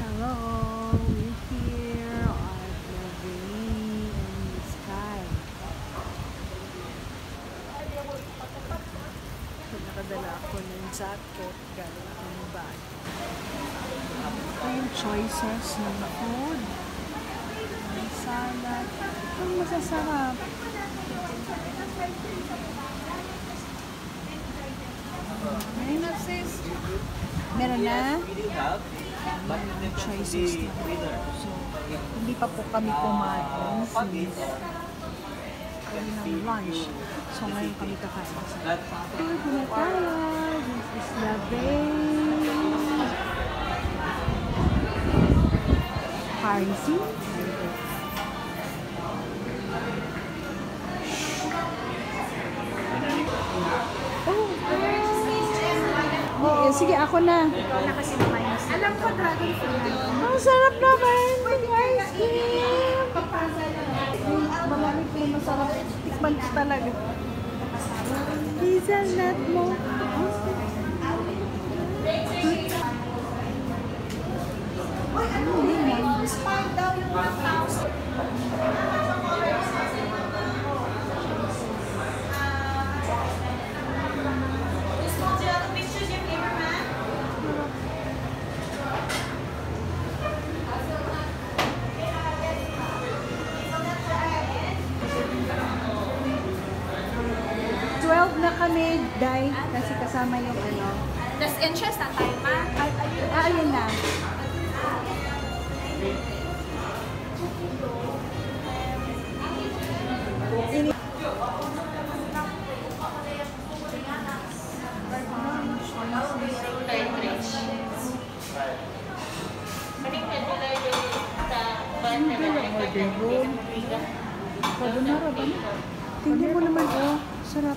Hello, we're here at the rain in the sky. So, nakadala ako ng jacket, galing ako ng bag. Ito yung choices ng food. May salad. Ang masasarap. Meron na sis. Meron na? May choices na. So, hindi pa po kami kumain since early ng lunch. So, ngayon kami kakain. Food na tayo. This is the rain. Currency. Oh, sige, ako na. Alam ko, dragon fruit. Ang sarap naman. Ice cream. Marami po masarap. Tikman ko talaga. Hazelnut mo. Spike daw yung 1,000. Na kami, Day, kasi kasama yung ano. Does interest na tayo, ma? Ayun na. Carbonara ba na? Tingnan mo naman, oh. Sarap.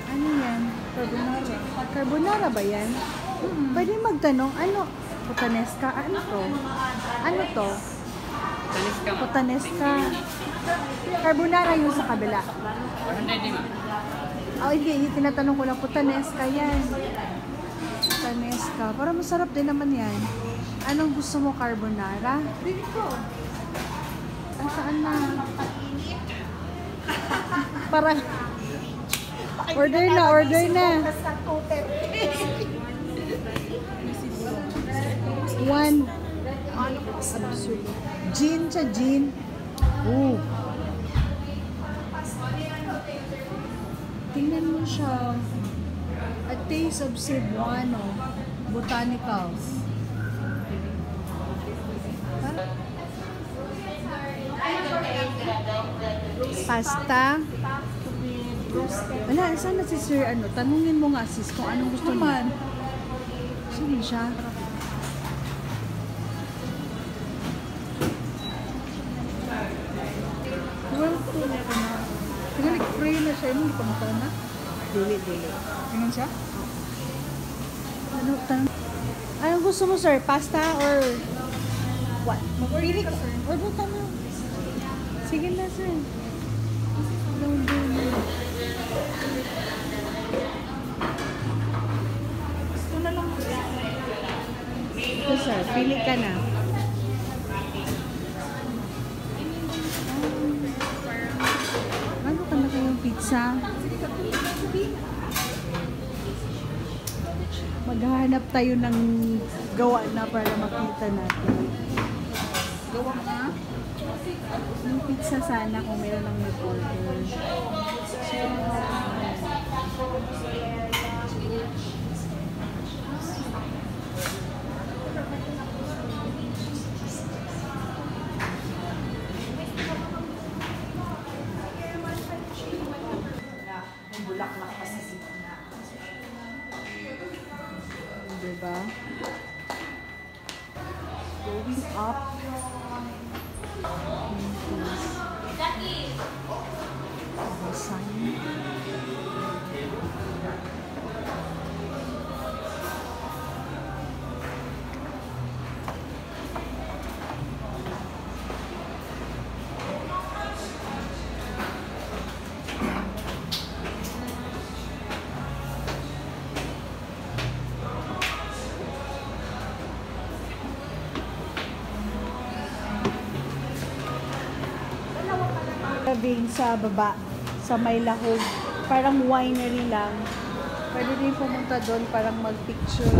Ano yan? Carbonara. Carbonara ba yan? Pwede magtanong, ano? Putanesca? Ano to? Ano to? Putanesca. Carbonara yung sa kabila. Oh, hindi. Tinatanong ko lang, putanesca yan. Putanesca. Para masarap din naman yan. Anong gusto mo, carbonara? Dito. Saan na? Parang order na. One. Gin siya, gin. Oh. Tingnan mo siya. A Taste of Cebuano. Botanicals. Pasta. Wala, saan na si Sir ano? Tanungin mo nga sis kung anong gusto niya. Saan siya? Well, pray na siya. Hindi pa mataw na? Dili. Tingnan siya? Anong gusto mo, sir? Pasta or what? Mag-order ka, sir. Order ka na. Sige na, sir. Gusto na lang. Ito, sir. Pili ka na. Ano ka na kayong pizza? Maghahanap tayo ng gawa na para makita natin. Gawa nga. Yung pizza sana kung meron lang nag-order. Bulaklak pa sa simula. Diba? Going up. Sign. din sa baba, sa may lahog. Parang winery lang. Pwede din pumunta doon, parang mag-picture.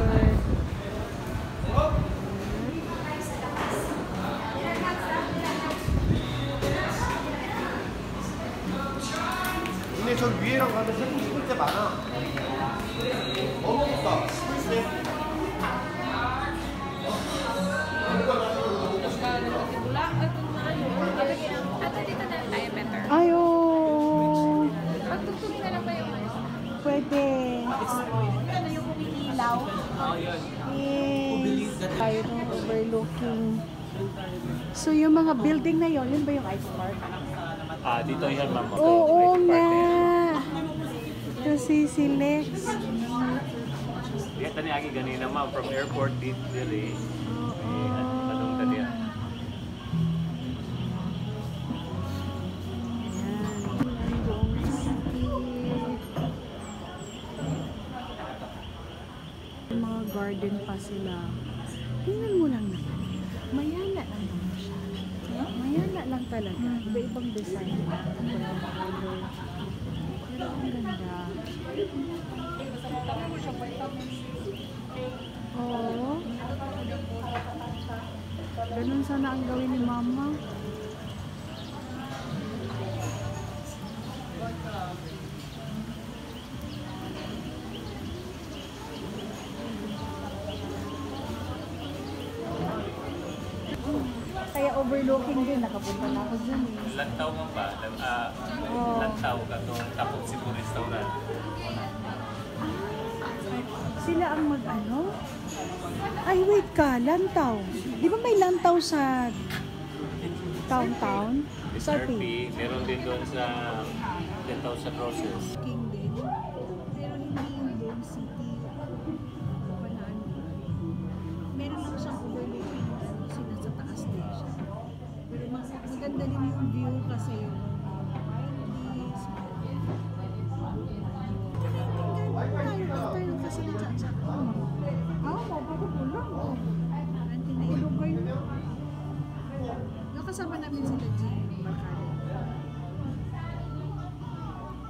근데 저 위에랑 가면 사진 찍을 때 많아. 너무 좋다. Ay, oo. Pagtugtugin na lang ba yung ano? Pwede. Ano yung umiilaw? Yes. Tayo nung overlooking. So, yung mga building na yun ba yung Ice Park? Dito yan, ma'am. Oo nga. Kasi si Lex. Lihat tadi lagi ganina, ma'am, from airport dili. Anong tadi? Mga garden pa sila. Tingnan mo lang naman. Mayana lang naman siya. Mayana lang talaga. Iba-ibang design. Pero ang ganda. Oo. Ganun sana ang gawin ni Mama. Kaya overlooking din, nakapunta na ako dyan eh. Lantaw mo ba? Lantaw ka to, tapos Cebu restaurant. Sila ang mag-ano? Ay, wait ka, lantaw. Di ba may lantaw sa downtown? Slurpee, meron din doon sa Lantaw sa Process. King din. Pero hindi yung Dome City. Meron lang siyang overlooking kasi nasa taas din siya. Pero maganda din yung view kasi yung Maldives. After yung kasi nasa Auntie na ilugay na. Yung kasama namin sila Jean Barcade.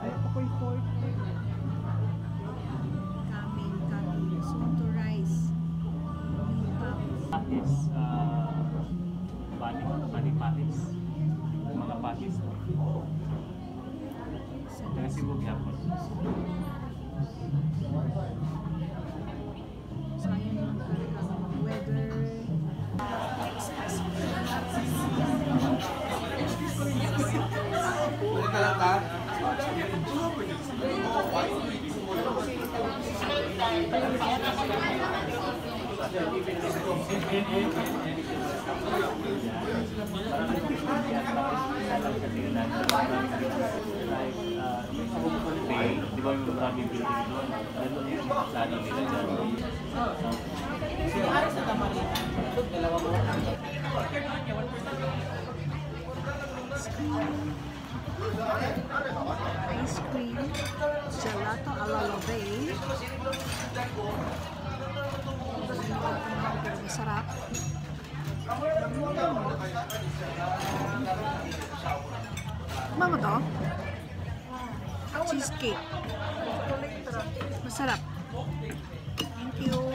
Ako'y fort. Coming. Soon to rise. Yung tapos. Patis, bani patis. Mga patis. Taga Cebu gyapon. Sayang lang talaga ang weather. Di ba yung maraming building doon? Ano yung plano nila dyan? Ice cream, gelato ala la bay. Masarap. Mama to? Cheesecake. Masarap. Thank you.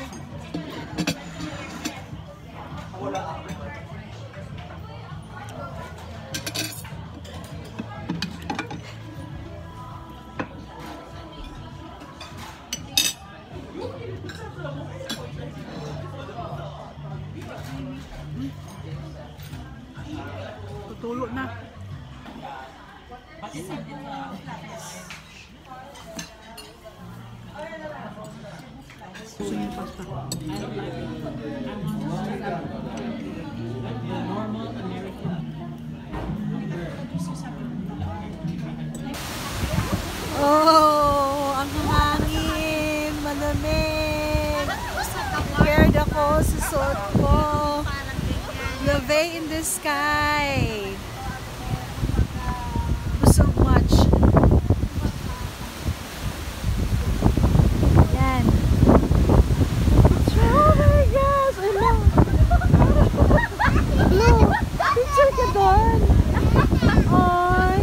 Tutulo na. Gusto niyo pasta? Oh, ang hangin, malamig. Scared ako sa suot ko. Love in the sky. So much. Yan. Oh my gosh! I love. Hello! Picture ka doon! Ay!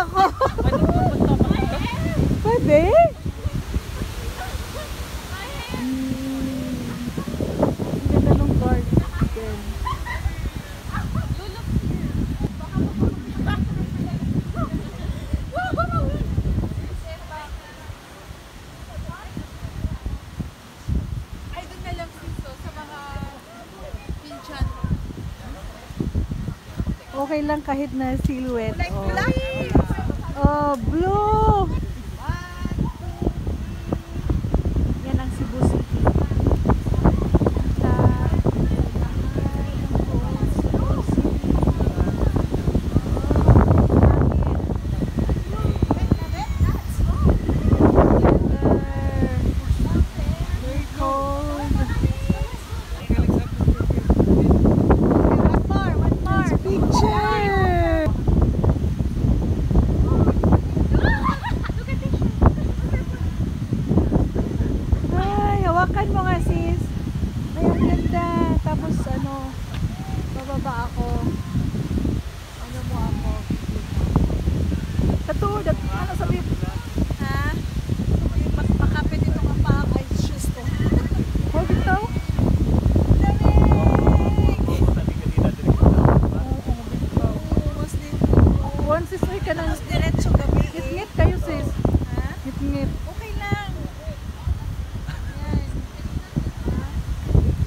ako. Pwede? Ang ganda ng garden. Ay, doon na lang dito sa mga pinchan. Okay lang kahit na silhouette. Oh, blue! Yan ang Cebu City. Very cold. One more. Picture! Ay, hawakan mo nga sis. Ay, ang ganda. Tapos ano, bababa ako. Ano mo ako? Katulad, ano sabi? Ha? Makapit ito nga pa ang ice shoes to. Hold ito? Once sis, uy ka nang diretso gabi. Ngit-ngit kayo sis. Ha? Ngit-ngit. Okay lang.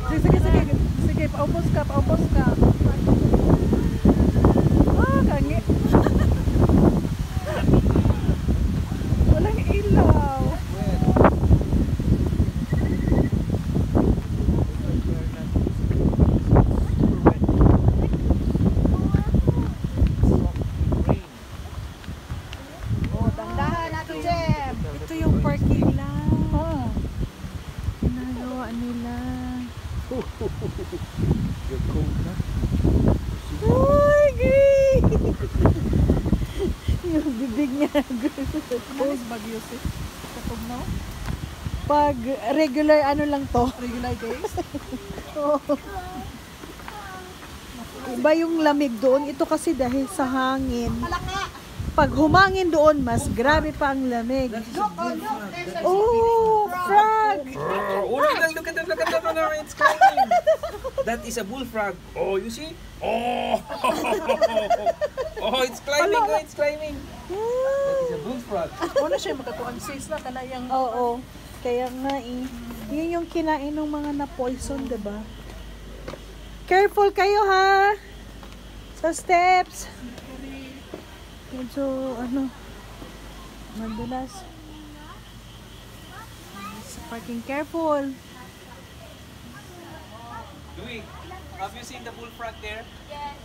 Sige, sige, sige. Sige, paubos ka, paubos ka. Ah, kangi. Walang ilaw. Oh, dandahan natin, Jem. Ito yung parking lang. Oh. Ginagawa nila. Uy, great! Yung bibig niya. Alis bagyo sis. Katog na? Pag regular ano lang to. Regular days? Oo. Iba yung lamig doon. Ito kasi dahil sa hangin. Pag humangin doon, mas grabe pa ang lamig. Oh, frog! Oh, look at that, it's climbing. That is a bullfrog. Oh, you see? Oh, oh, it's climbing, oh, it's climbing. That is a bullfrog. Una siya magkatuan sis na kanayang. Oo. Kaya nga eh. Yun yung kinain ng mga na-poison, diba? Careful kayo ha! Sa steps! Medyo ano, madulas. Sa parking, careful! Louis, have you seen the bullfrog there? Yes.